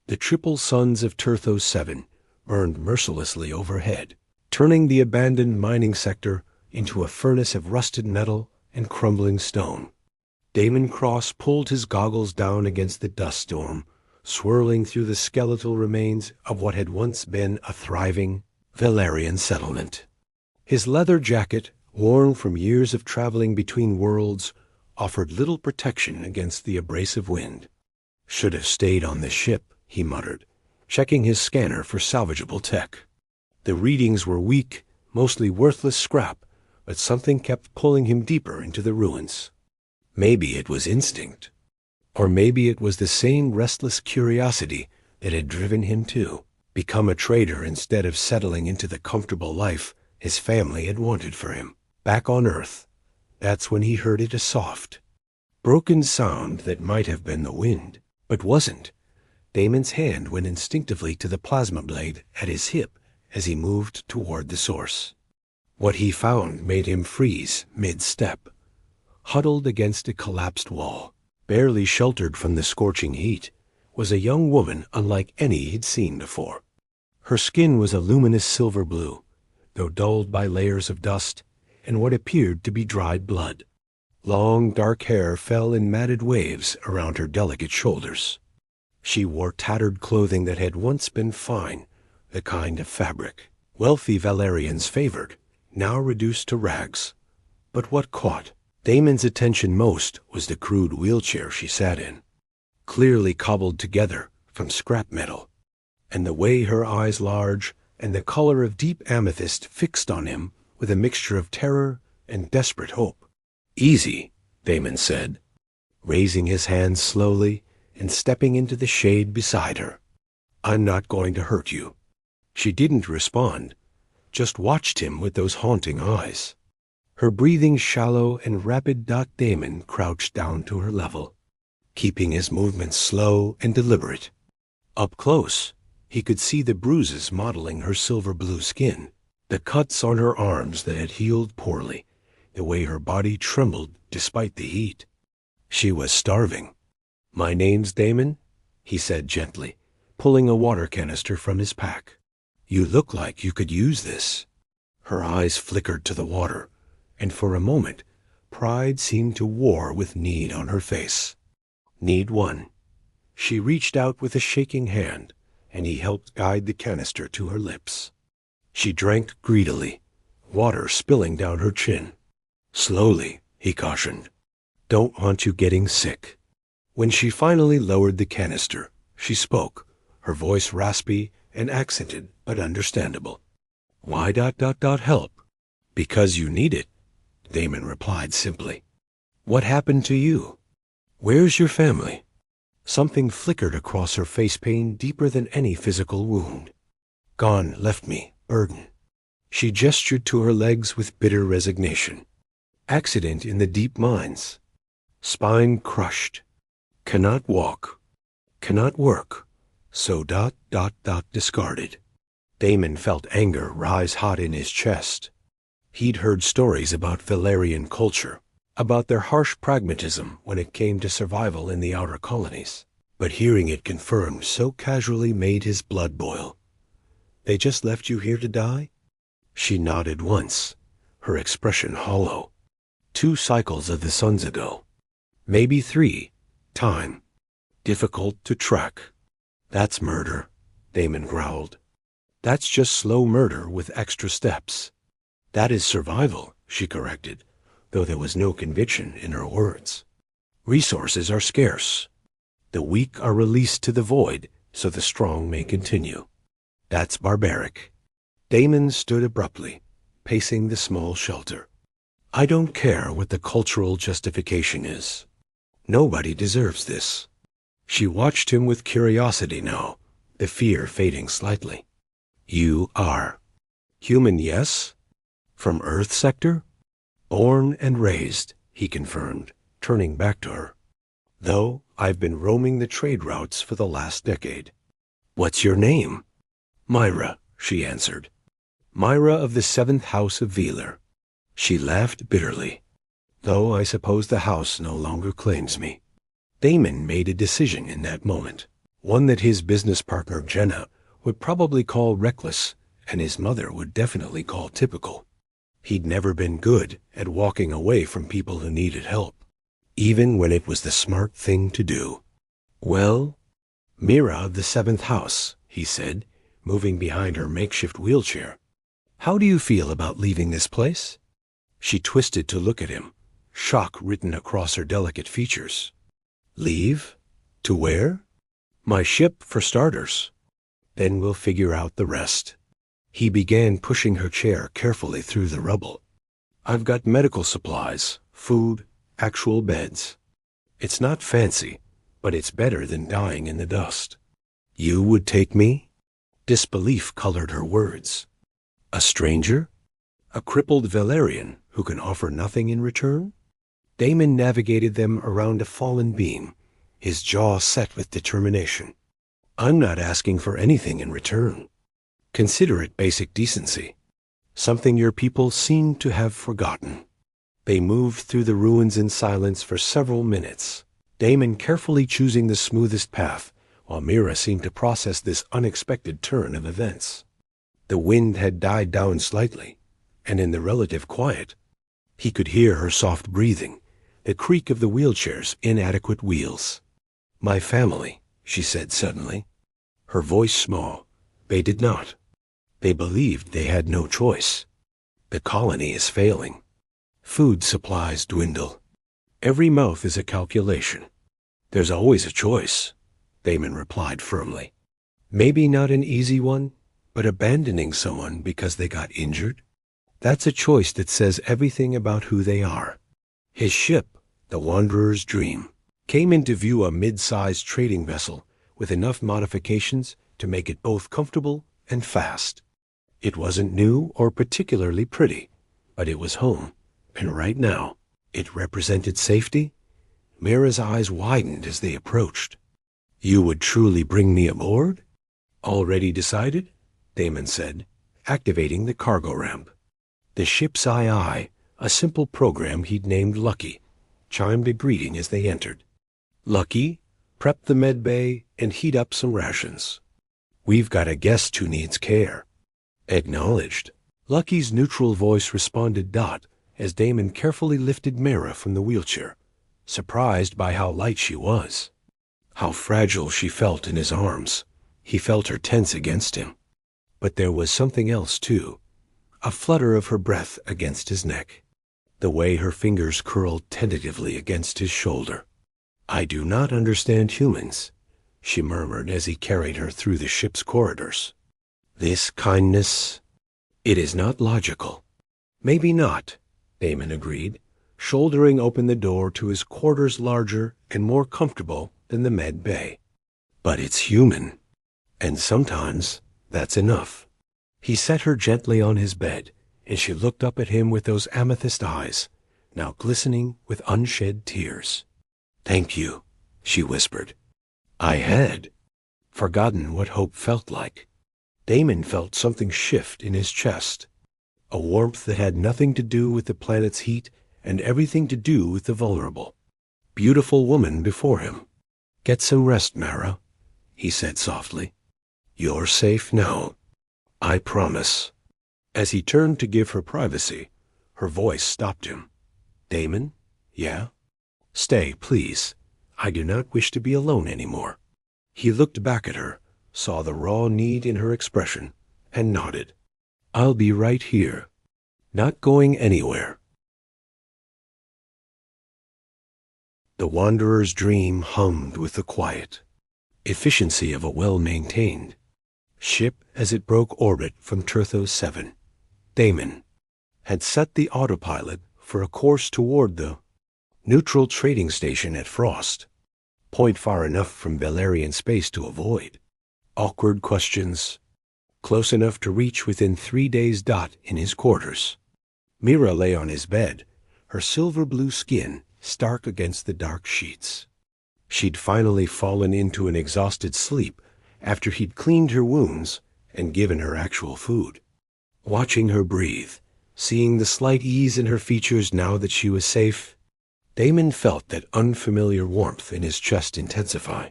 The triple suns of Turthos 7 burned mercilessly overhead, turning the abandoned mining sector into a furnace of rusted metal and crumbling stone. Damon Cross pulled his goggles down against the dust storm, swirling through the skeletal remains of what had once been a thriving Valerian settlement. His leather jacket, worn from years of traveling between worlds, offered little protection against the abrasive wind. "Should have stayed on the ship," he muttered, checking his scanner for salvageable tech. The readings were weak, mostly worthless scrap, but something kept pulling him deeper into the ruins. Maybe it was instinct. Or maybe it was the same restless curiosity that had driven him to become a trader instead of settling into the comfortable life his family had wanted for him. Back on Earth, that's when he heard it, a soft, broken sound that might have been the wind, but wasn't. Damon's hand went instinctively to the plasma blade at his hip as he moved toward the source. What he found made him freeze mid-step. Huddled against a collapsed wall, barely sheltered from the scorching heat, was a young woman unlike any he'd seen before. Her skin was a luminous silver blue, though dulled by layers of dust and what appeared to be dried blood. Long, dark hair fell in matted waves around her delicate shoulders. She wore tattered clothing that had once been fine, the kind of fabric wealthy Valerians favored, now reduced to rags. But what caught Damon's attention most was the crude wheelchair she sat in, clearly cobbled together from scrap metal, and the way her eyes, large and the color of deep amethyst, fixed on him with a mixture of terror and desperate hope. "Easy," Damon said, raising his hands slowly and stepping into the shade beside her. "I'm not going to hurt you." She didn't respond, just watched him with those haunting eyes. Her breathing shallow and rapid. Damon crouched down to her level, keeping his movements slow and deliberate. Up close, he could see the bruises modeling her silver blue skin, the cuts on her arms that had healed poorly, the way her body trembled despite the heat. She was starving. "My name's Damon," he said gently, pulling a water canister from his pack. "You look like you could use this." Her eyes flickered to the water, and for a moment, pride seemed to war with need on her face. "Need one." She reached out with a shaking hand, and he helped guide the canister to her lips. She drank greedily, water spilling down her chin. "Slowly," he cautioned. "Don't want you getting sick." When she finally lowered the canister, she spoke, her voice raspy and accented but understandable. "Why help?" "Because you need it," Damon replied simply. "What happened to you? Where's your family?" Something flickered across her face, pain deeper than any physical wound. "Gone, left me, burden." She gestured to her legs with bitter resignation. "Accident in the deep mines. Spine crushed. Cannot walk. Cannot work. So discarded." Damon felt anger rise hot in his chest. He'd heard stories about Valerian culture, about their harsh pragmatism when it came to survival in the outer colonies, but hearing it confirmed so casually made his blood boil. "They just left you here to die?" She nodded once, her expression hollow. 2 cycles of the suns ago. Maybe 3. Time. Difficult to track. "That's murder," Damon growled. "That's just slow murder with extra steps." "That is survival," she corrected, though there was no conviction in her words. "Resources are scarce. The weak are released to the void so the strong may continue. That's barbaric." Damon stood abruptly, pacing the small shelter. "I don't care what the cultural justification is. Nobody deserves this." She watched him with curiosity now, the fear fading slightly. "You are. Human, yes? From Earth sector?" "Born and raised," he confirmed, turning back to her. "Though I've been roaming the trade routes for the last decade." "What's your name?" "Myra," she answered. "Myra of the 7th House of Velar." She laughed bitterly. "Though I suppose the house no longer claims me." Damon made a decision in that moment. One that his business partner Jenna would probably call reckless, and his mother would definitely call typical. He'd never been good at walking away from people who needed help, even when it was the smart thing to do. "Well, Mira of the seventh house," he said, moving behind her makeshift wheelchair. "How do you feel about leaving this place?" She twisted to look at him, shock written across her delicate features. "Leave? To where?" "My ship, for starters. Then we'll figure out the rest." He began pushing her chair carefully through the rubble. "I've got medical supplies, food, actual beds. It's not fancy, but it's better than dying in the dust." "You would take me?" Disbelief colored her words. "A stranger? A crippled Valerian who can offer nothing in return?" Damon navigated them around a fallen beam, his jaw set with determination. "I'm not asking for anything in return. Consider it basic decency, something your people seem to have forgotten." They moved through the ruins in silence for several minutes, Damon carefully choosing the smoothest path, while Mira seemed to process this unexpected turn of events. The wind had died down slightly, and in the relative quiet, he could hear her soft breathing, the creak of the wheelchair's inadequate wheels. "My family," she said suddenly, her voice small. "They did not. They believed they had no choice. The colony is failing. Food supplies dwindle. Every mouth is a calculation. There's always a choice," Damon replied firmly. "Maybe not an easy one, but abandoning someone because they got injured? That's a choice that says everything about who they are." His ship, the Wanderer's Dream, came into view, a mid-sized trading vessel with enough modifications to make it both comfortable and fast. It wasn't new or particularly pretty, but it was home, and right now it represented safety. Mira's eyes widened as they approached. "You would truly bring me aboard?" "Already decided?" Damon said, activating the cargo ramp. The ship's II, a simple program he'd named Lucky, chimed a greeting as they entered. "Lucky, prep the med bay and heat up some rations. We've got a guest who needs care." "Acknowledged." Lucky's neutral voice responded as Damon carefully lifted Mira from the wheelchair, surprised by how light she was. How fragile she felt in his arms. He felt her tense against him. But there was something else, too. A flutter of her breath against his neck. The way her fingers curled tentatively against his shoulder. "I do not understand humans," she murmured as he carried her through the ship's corridors. "This kindness, it is not logical." "Maybe not," Damon agreed, shouldering open the door to his quarters, larger and more comfortable than the med bay. "But it's human, and sometimes that's enough." He set her gently on his bed, and she looked up at him with those amethyst eyes, now glistening with unshed tears. "Thank you," she whispered. "I had forgotten what hope felt like." Damon felt something shift in his chest, a warmth that had nothing to do with the planet's heat and everything to do with the vulnerable, beautiful woman before him. "Get some rest, Mara," he said softly. "You're safe now. I promise." As he turned to give her privacy, her voice stopped him. "Damon? Yeah?" "Stay, please. I do not wish to be alone anymore." He looked back at her, saw the raw need in her expression, and nodded. "I'll be right here. Not going anywhere." The Wanderer's Dream hummed with the quiet efficiency of a well-maintained ship as it broke orbit from Turthos 7. Damon had set the autopilot for a course toward the neutral trading station at Frost, point far enough from Valerian space to avoid awkward questions, close enough to reach within 3 days' in his quarters. Mira lay on his bed, her silver-blue skin stark against the dark sheets. She'd finally fallen into an exhausted sleep after he'd cleaned her wounds and given her actual food. Watching her breathe, seeing the slight ease in her features now that she was safe, Damon felt that unfamiliar warmth in his chest intensify.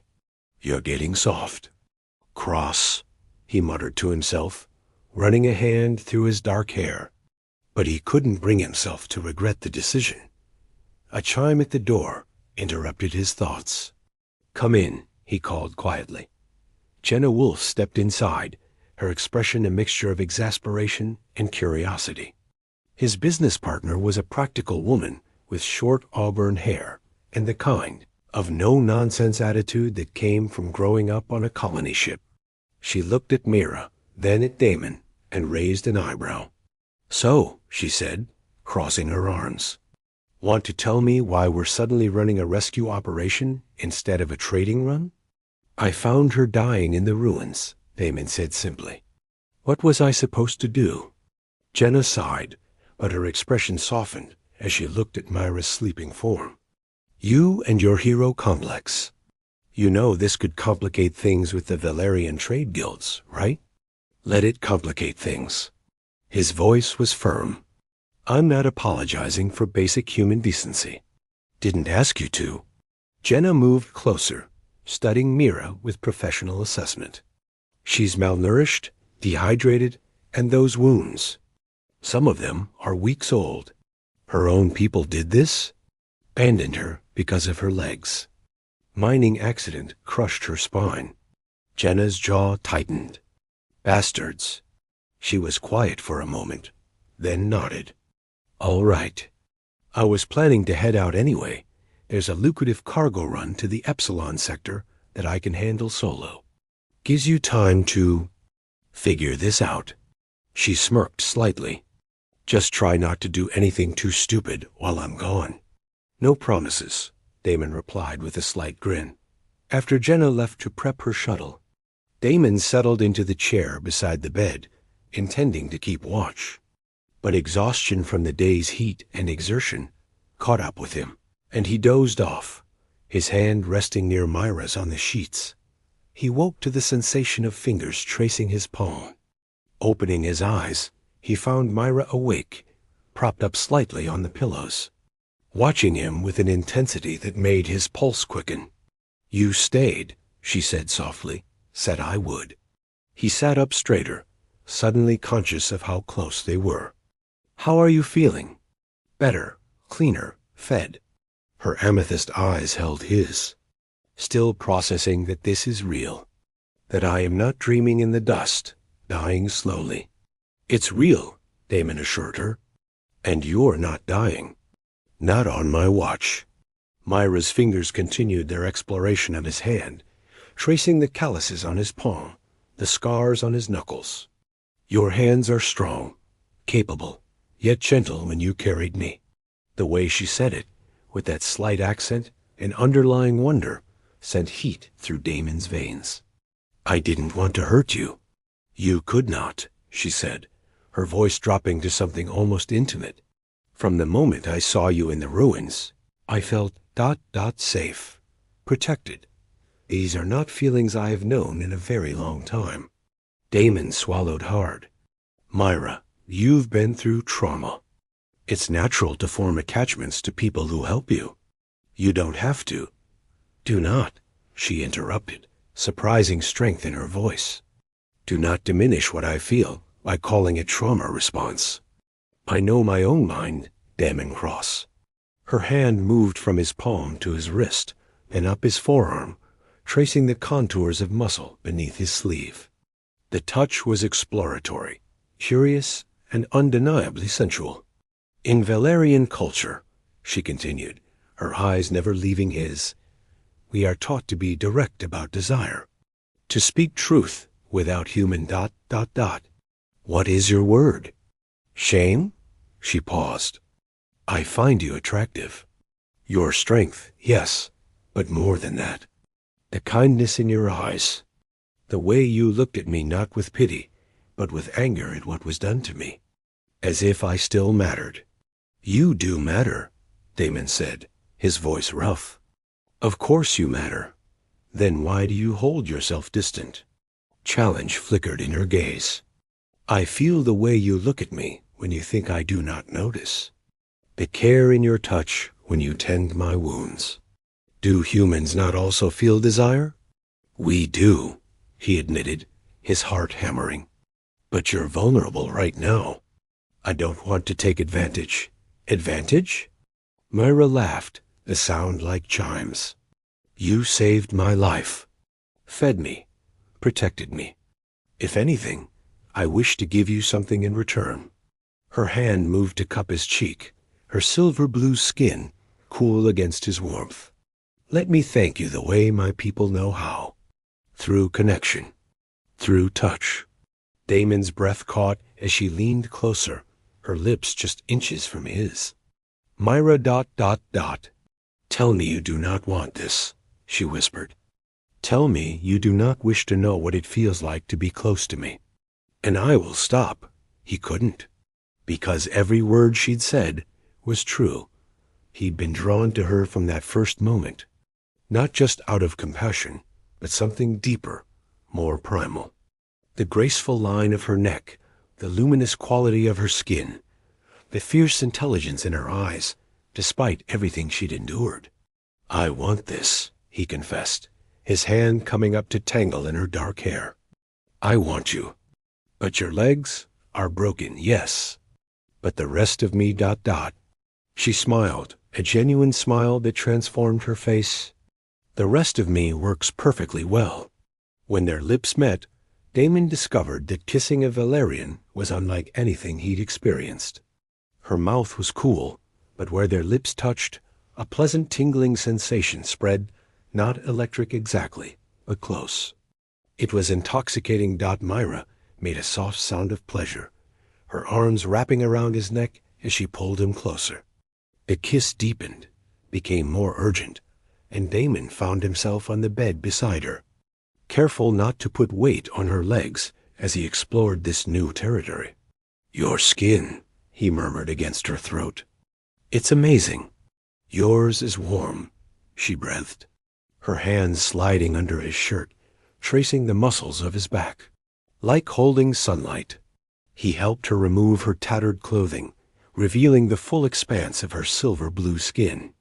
You're getting soft. Cross, he muttered to himself, running a hand through his dark hair. But he couldn't bring himself to regret the decision. A chime at the door interrupted his thoughts. "Come in," he called quietly. Jenna Wolfe stepped inside, her expression a mixture of exasperation and curiosity. His business partner was a practical woman with short auburn hair and the kind of no-nonsense attitude that came from growing up on a colony ship. She looked at Mira, then at Damon, and raised an eyebrow. "So," she said, crossing her arms, "want to tell me why we're suddenly running a rescue operation instead of a trading run?" "I found her dying in the ruins," Damon said simply. "What was I supposed to do?" Jenna sighed, but her expression softened as she looked at Myra's sleeping form. "You and your hero complex. You know this could complicate things with the Valerian trade guilds, right? Let it complicate things." His voice was firm. "I'm not apologizing for basic human decency. Didn't ask you to." Jenna moved closer, studying Mira with professional assessment. "She's malnourished, dehydrated, and those wounds. Some of them are weeks old. Her own people did this? Abandoned her because of her legs. Mining accident crushed her spine." Jenna's jaw tightened. "Bastards." She was quiet for a moment, then nodded. "All right. I was planning to head out anyway. There's a lucrative cargo run to the Epsilon sector that I can handle solo. Gives you time to figure this out." She smirked slightly. "Just try not to do anything too stupid while I'm gone." "No promises," Damon replied with a slight grin. After Jenna left to prep her shuttle, Damon settled into the chair beside the bed, intending to keep watch. But exhaustion from the day's heat and exertion caught up with him, and he dozed off, his hand resting near Myra's on the sheets. He woke to the sensation of fingers tracing his palm. Opening his eyes, he found Myra awake, propped up slightly on the pillows, watching him with an intensity that made his pulse quicken. "You stayed," she said softly. "Said I would." He sat up straighter, suddenly conscious of how close they were. "How are you feeling?" "Better, cleaner, fed." Her amethyst eyes held his. "Still processing that this is real, that I am not dreaming in the dust, dying slowly." "It's real," Damon assured her. "And you're not dying. Not on my watch." Myra's fingers continued their exploration of his hand, tracing the calluses on his palm, the scars on his knuckles. "Your hands are strong, capable, yet gentle when you carried me." The way she said it, with that slight accent and underlying wonder, sent heat through Damon's veins. "I didn't want to hurt you." "You could not," she said, her voice dropping to something almost intimate. "From the moment I saw you in the ruins, I felt safe, protected. These are not feelings I have known in a very long time." Damon swallowed hard. "Myra, you've been through trauma. It's natural to form attachments to people who help you. You don't have to." "Do not," she interrupted, surprising strength in her voice. "Do not diminish what I feel by calling it trauma response. I know my own mind, Damon Cross." Her hand moved from his palm to his wrist and up his forearm, tracing the contours of muscle beneath his sleeve. The touch was exploratory, curious, and undeniably sensual. "In Valerian culture," she continued, her eyes never leaving his, "we are taught to be direct about desire, to speak truth without human ... What is your word?" "Shame?" She paused. "I find you attractive. Your strength, yes, but more than that. The kindness in your eyes. The way you looked at me not with pity, but with anger at what was done to me. As if I still mattered." "You do matter," Damon said, his voice rough. "Of course you matter. Then why do you hold yourself distant?" Challenge flickered in her gaze. "I feel the way you look at me when you think I do not notice. The care in your touch when you tend my wounds. Do humans not also feel desire?" We do, he admitted, his heart hammering. But you're vulnerable right now. I don't want to take advantage. Advantage? Myra laughed, a sound like chimes. You saved my life. Fed me. Protected me. If anything, I wish to give you something in return. Her hand moved to cup his cheek, her silver blue skin cool against his warmth. Let me thank you the way my people know how. Through connection. Through touch. Damon's breath caught as she leaned closer, her lips just inches from his. Myra ... Tell me you do not want this, she whispered. Tell me you do not wish to know what it feels like to be close to me. And I will stop. He couldn't. Because every word she'd said was true. He'd been drawn to her from that first moment. Not just out of compassion, but something deeper, more primal. The graceful line of her neck, the luminous quality of her skin, the fierce intelligence in her eyes, despite everything she'd endured. I want this, he confessed, his hand coming up to tangle in her dark hair. I want you. But your legs are broken, yes. But the rest of me ... She smiled, a genuine smile that transformed her face. The rest of me works perfectly well. When their lips met, Damon discovered that kissing a Valerian was unlike anything he'd experienced. Her mouth was cool, but where their lips touched, a pleasant tingling sensation spread, not electric exactly, but close. It was intoxicating. Myra made a soft sound of pleasure, her arms wrapping around his neck as she pulled him closer. The kiss deepened, became more urgent, and Damon found himself on the bed beside her, careful not to put weight on her legs as he explored this new territory. Your skin, he murmured against her throat. It's amazing. Yours is warm, she breathed, her hands sliding under his shirt, tracing the muscles of his back. Like holding sunlight. He helped her remove her tattered clothing, revealing the full expanse of her silver blue skin.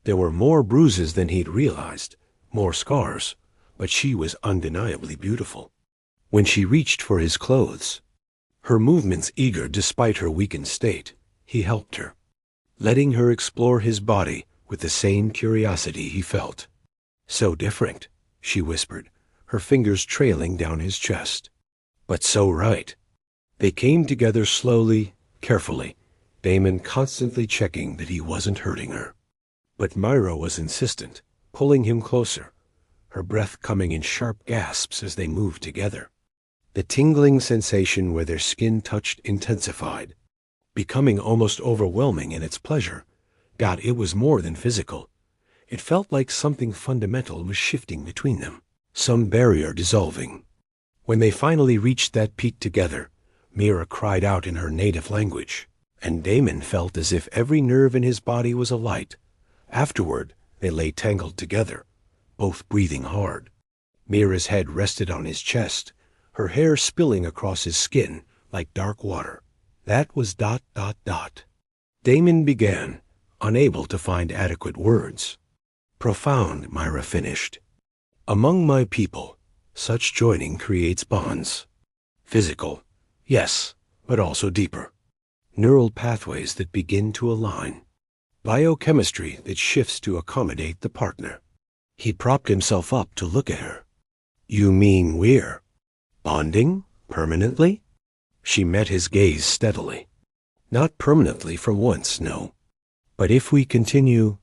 There were more bruises than he'd realized, more scars, but she was undeniably beautiful. When she reached for his clothes, her movements eager despite her weakened state, he helped her, letting her explore his body with the same curiosity he felt. So different, she whispered, her fingers trailing down his chest. But so right. They came together slowly, carefully, Damon constantly checking that he wasn't hurting her. But Myra was insistent, pulling him closer, her breath coming in sharp gasps as they moved together. The tingling sensation where their skin touched intensified, becoming almost overwhelming in its pleasure. God, it was more than physical. It felt like something fundamental was shifting between them, some barrier dissolving. When they finally reached that peak together, Myra cried out in her native language, and Damon felt as if every nerve in his body was alight. Afterward, they lay tangled together, both breathing hard. Myra's head rested on his chest, her hair spilling across his skin like dark water. That was ... Damon began, unable to find adequate words. Profound, Myra finished. Among my people, such joining creates bonds. Physical, yes, but also deeper. Neural pathways that begin to align. Biochemistry that shifts to accommodate the partner. He propped himself up to look at her. You mean we're bonding permanently? She met his gaze steadily. Not permanently for once, no. But if we continue...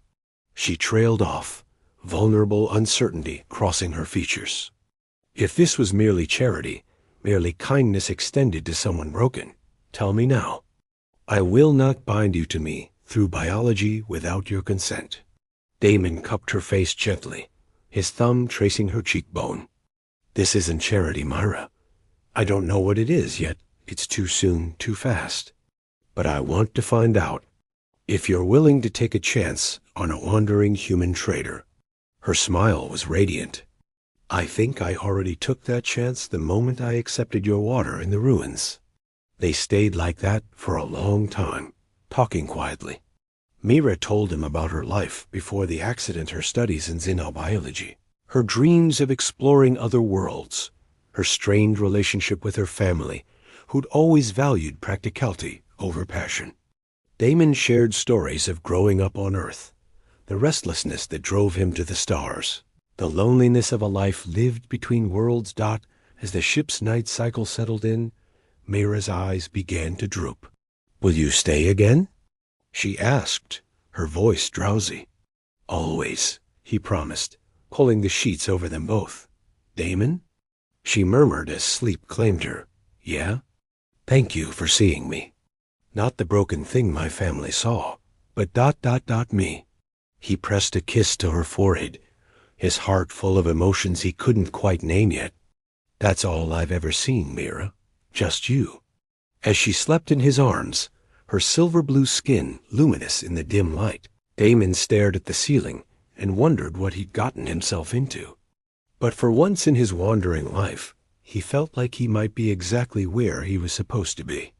She trailed off, vulnerable uncertainty crossing her features. If this was merely charity, merely kindness extended to someone broken, tell me now. I will not bind you to me through biology without your consent. Damon cupped her face gently, his thumb tracing her cheekbone. This isn't charity, Myra. I don't know what it is yet. It's too soon, too fast. But I want to find out. If you're willing to take a chance on a wandering human trader. Her smile was radiant. I think I already took that chance the moment I accepted your water in the ruins. They stayed like that for a long time, talking quietly. Myra told him about her life before the accident, her studies in xenobiology, Her dreams of exploring other worlds, her strained relationship with her family, who'd always valued practicality over passion. Damon shared stories of growing up on Earth, the restlessness that drove him to the stars, the loneliness of a life lived between worlds. As the ship's night cycle settled in, Mira's eyes began to droop. "Will you stay again?" she asked, her voice drowsy. "Always," he promised, pulling the sheets over them both. "Damon?" She murmured as sleep claimed her. "Yeah? Thank you for seeing me. Not the broken thing my family saw, but me." He pressed a kiss to her forehead, his heart full of emotions he couldn't quite name yet. "That's all I've ever seen, Mira. Just you." As she slept in his arms, her silver-blue skin luminous in the dim light, Damon stared at the ceiling and wondered what he'd gotten himself into. But for once in his wandering life, he felt like he might be exactly where he was supposed to be.